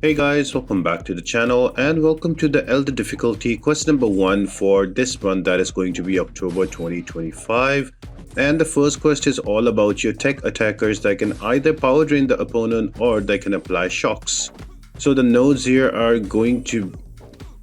Hey guys, welcome back to the channel and welcome to the Elder difficulty quest number 1 for this month, that is going to be October 2025. And the first quest is all about your tech attackers that can either power drain the opponent or they can apply shocks. So the nodes here are going to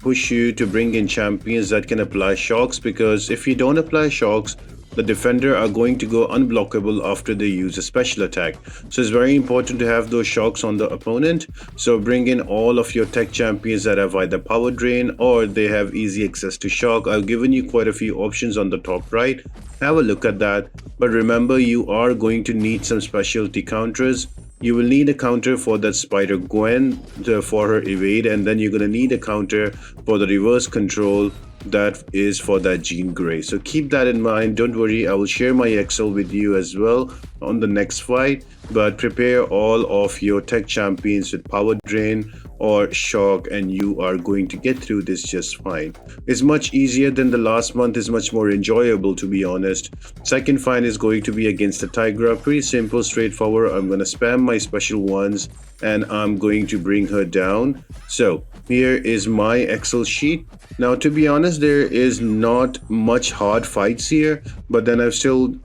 push you to bring in champions that can apply shocks, because if you don't apply shocks, the defender are going to go unblockable after they use a special attack. So it's very important to have those shocks on the opponent. So bring in all of your tech champions that have either power drain or they have easy access to shock. I've given you quite a few options on the top right. Have a look at that. But remember, you are going to need some specialty counters. You will need a counter for that Spider-Gwen for her evade, and then you're going to need a counter for the reverse control that is for that Jean Grey. So keep that in mind. Don't worry, I will share my Excel with you as well on the next fight. But prepare all of your tech champions with power drain or shock and you are going to get through this just fine. It's much easier than the last month, is much more enjoyable, to be honest. Second fight is going to be against the Tigra. Pretty simple, straightforward. I'm going to spam my special ones and I'm going to bring her down. So here is my Excel sheet. Now, to be honest, there is not much hard fights here, but then I've still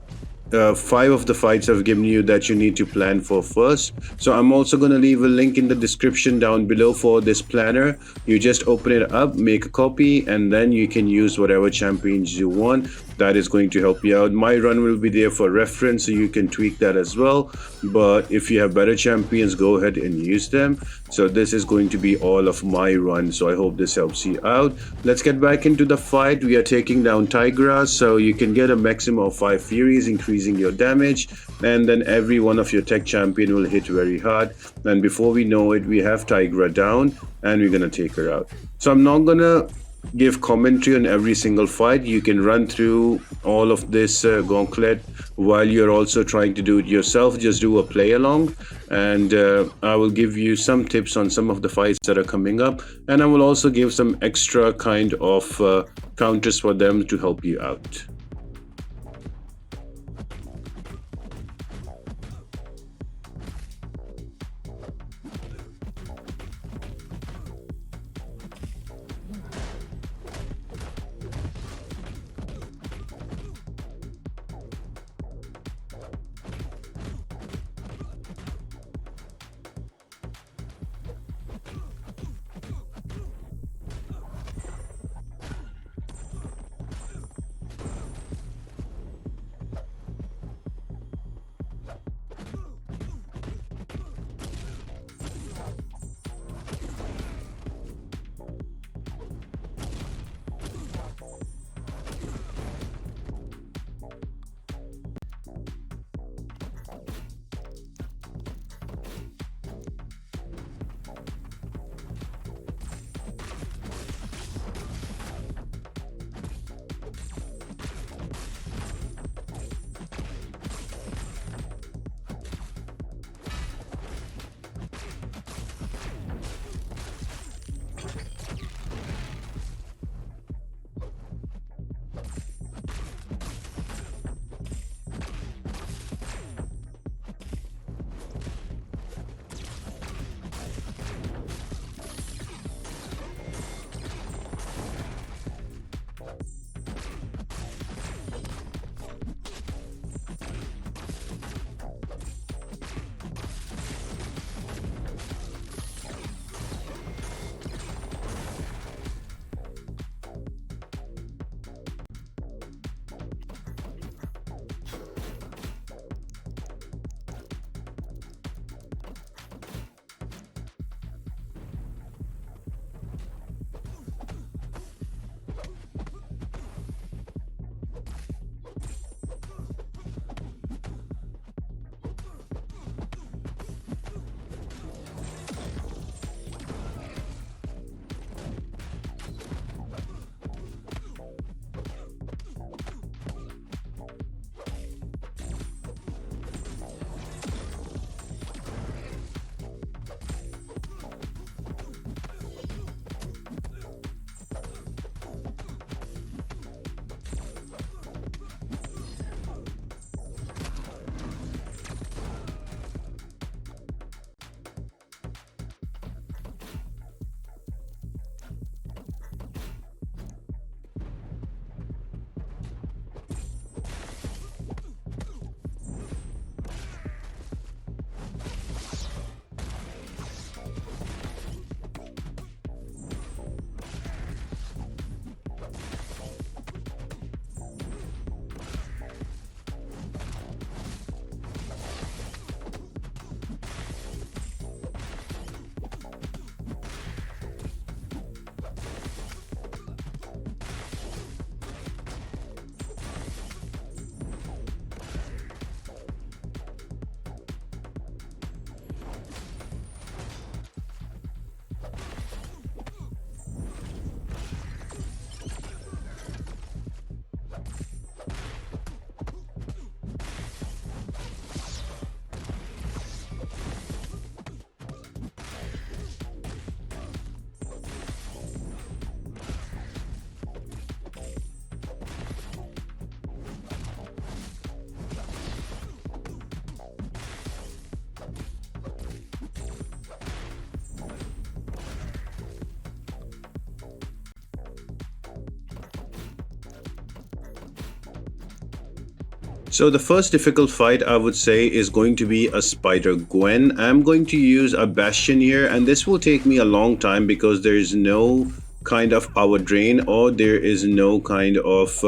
5 of the fights I've given you that you need to plan for first. So I'm also going to leave a link in the description down below for this planner. You just open it up, make a copy, and then you can use whatever champions you want. That is going to help you out. My run will be there for reference, so you can tweak that as well. But if you have better champions, go ahead and use them. So this is going to be all of my run. So I hope this helps you out. Let's get back into the fight. We are taking down Tigra, so you can get a maximum of 5 Furies, increasing your damage. And then every one of your tech champion will hit very hard. And before we know it, we have Tigra down and we're going to take her out. So I'm not going to give commentary on every single fight. You can run through all of this gauntlet while you're also trying to do it yourself. Just do a play along, and I will give you some tips on some of the fights that are coming up, and I will also give some extra kind of counters for them to help you out. So the first difficult fight I would say is going to be a Spider-Gwen. I'm going to use a Bastion here, and this will take me a long time because there is no kind of power drain or there is no kind of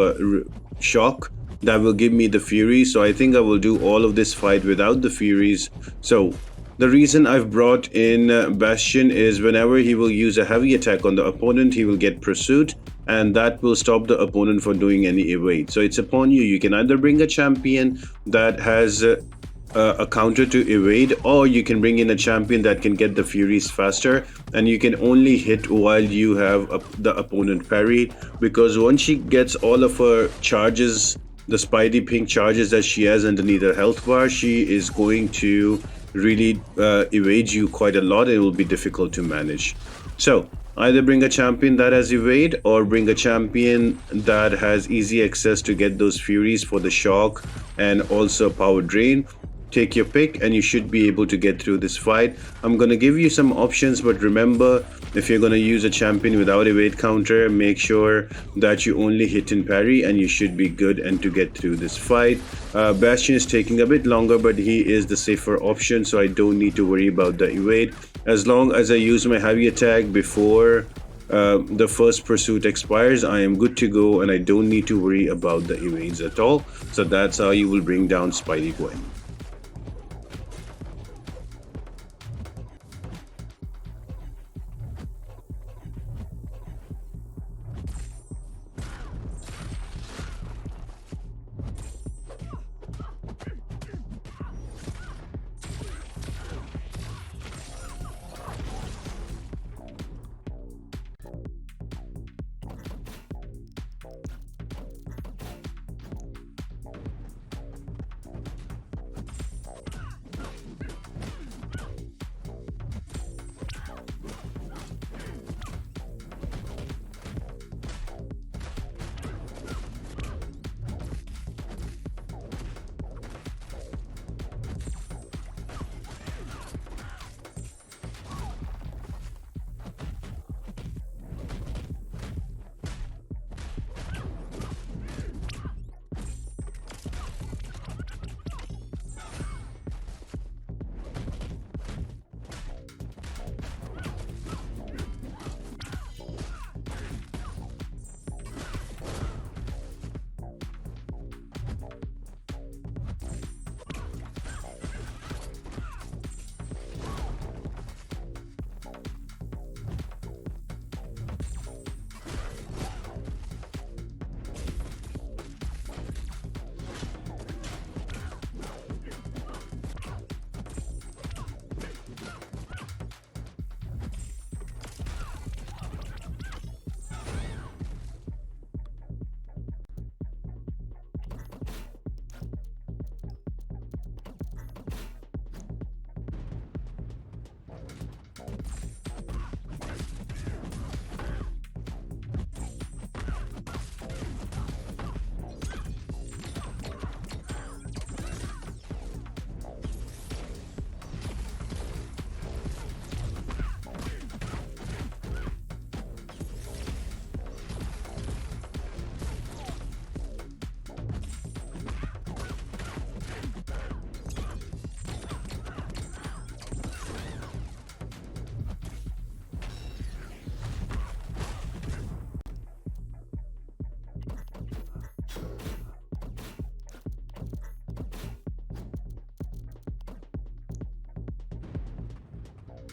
shock that will give me the Fury. So I think I will do all of this fight without the Furies. So the reason I've brought in Bastion is whenever he will use a heavy attack on the opponent, he will get Pursuit, and that will stop the opponent from doing any evade. So it's upon you. You can either bring a champion that has a counter to evade, or you can bring in a champion that can get the Furies faster, and you can only hit while you have the opponent parried, because once she gets all of her charges, the Spidey pink charges that she has underneath her health bar, she is going to really evade you quite a lot. It will be difficult to manage. So either bring a champion that has evade or bring a champion that has easy access to get those Furies for the shock and also power drain. Take your pick and you should be able to get through this fight. I'm going to give you some options, but remember, if you're going to use a champion without evade counter, make sure that you only hit and parry and you should be good and to get through this fight. Bastion is taking a bit longer, but he is the safer option, so I don't need to worry about the evade. As long as I use my heavy attack before the first pursuit expires, I am good to go and I don't need to worry about the evades at all. So that's how you will bring down Spider-Gwen.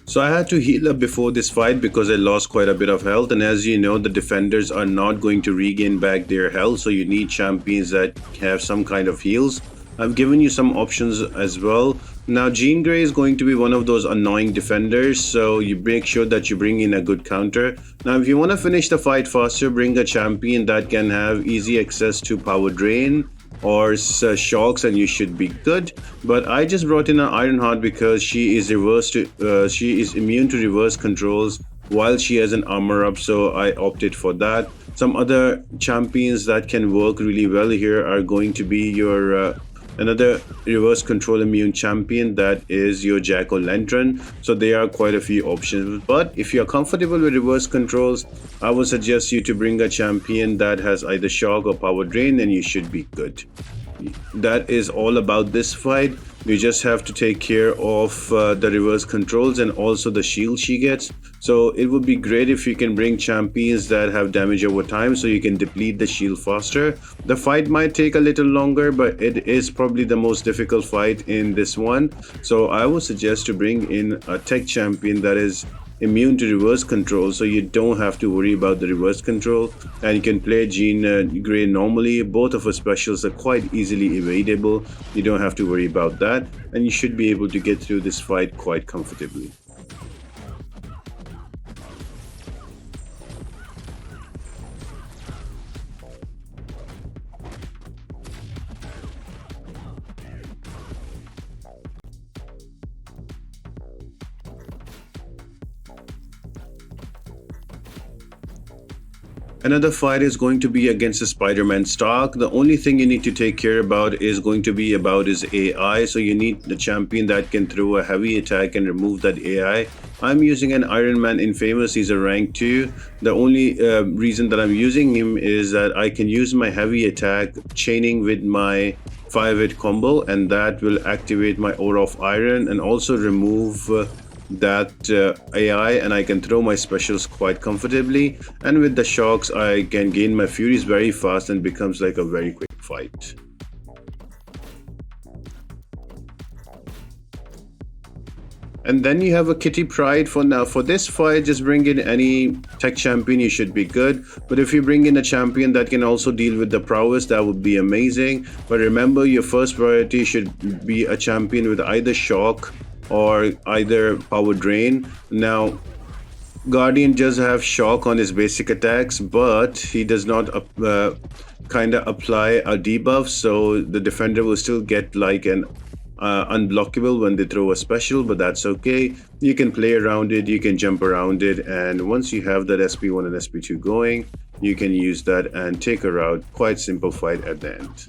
So I had to heal up before this fight because I lost quite a bit of health, and as you know, the defenders are not going to regain back their health, so you need champions that have some kind of heals. I've given you some options as well. Now Jean Grey is going to be one of those annoying defenders, so you make sure that you bring in a good counter. Now if you want to finish the fight faster, bring a champion that can have easy access to power drain or shocks and you should be good. But I just brought in an Ironheart because she is immune to reverse controls while she has an armor up, so I opted for that. Some other champions that can work really well here are going to be your another reverse control immune champion, that is your Jack-o'-lantern. So there are quite a few options, but if you're comfortable with reverse controls, I would suggest you to bring a champion that has either shock or power drain and you should be good. that is all about this fight. You just have to take care of the reverse controls and also the shield she gets. So it would be great if you can bring champions that have damage over time so you can deplete the shield faster. The fight might take a little longer, but it is probably the most difficult fight in this one. So I would suggest to bring in a tech champion that is immune to reverse control, so you don't have to worry about the reverse control, and you can play Jean Grey normally. Both of her specials are quite easily evadable. You don't have to worry about that, and you should be able to get through this fight quite comfortably. Another fight is going to be against the Spider-Man stock. The only thing you need to take care about is going to be about his AI. So you need the champion that can throw a heavy attack and remove that AI. I'm using an Iron Man Infamous. He's a rank 2. The only reason that I'm using him is that I can use my heavy attack chaining with my 5-hit combo, and that will activate my Aura of Iron and also remove that AI, and I can throw my specials quite comfortably. And with the shocks, I can gain my furies very fast and becomes like a very quick fight. And then you have a Kitty Pryde for now. For this fight, just bring in any tech champion, you should be good. But if you bring in a champion that can also deal with the prowess, that would be amazing. But remember, your first priority should be a champion with either shock or either power drain. Now, Guardian does have shock on his basic attacks, but he does not kind of apply a debuff, so the defender will still get like an unblockable when they throw a special, but that's okay. You can play around it, you can jump around it, and once you have that SP1 and SP2 going, you can use that and take her out. Quite simple fight at the end.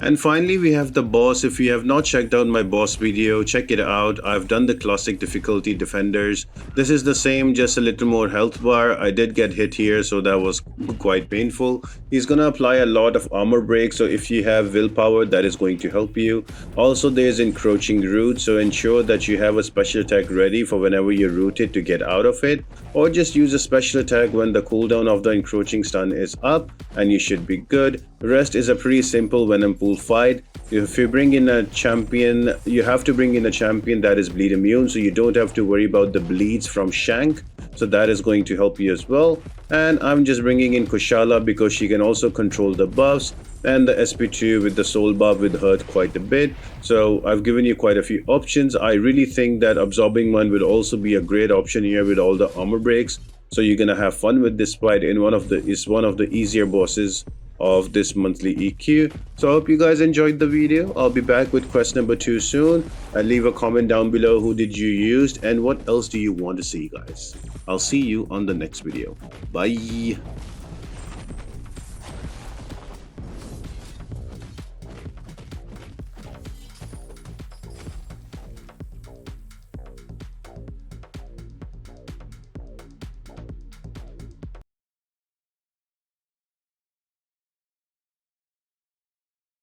And finally, we have the boss. If you have not checked out my boss video, check it out. I've done the classic difficulty defenders. This is the same, just a little more health bar. I did get hit here, so that was quite painful. He's gonna apply a lot of armor break, so if you have willpower, that is going to help you. Also, there's encroaching root, so ensure that you have a special attack ready for whenever you're rooted to get out of it, or just use a special attack when the cooldown of the encroaching stun is up, and you should be good. The rest is a pretty simple Venompool fight. If you bring in a champion, you have to bring in a champion that is bleed immune, so you don't have to worry about the bleeds from Shank, so that is going to help you as well. And I'm just bringing in Kushala because she can also control the buffs, and the SP2 with the soul buff will hurt quite a bit. So I've given you quite a few options. I really think that absorbing one will also be a great option here with all the armor breaks, so you're gonna have fun with this fight. In one of the easier bosses of this monthly EQ. So I hope you guys enjoyed the video. I'll be back with quest number 2 soon, and leave a comment down below who did you use and what else do you want to see, guys. I'll see you on the next video. Bye.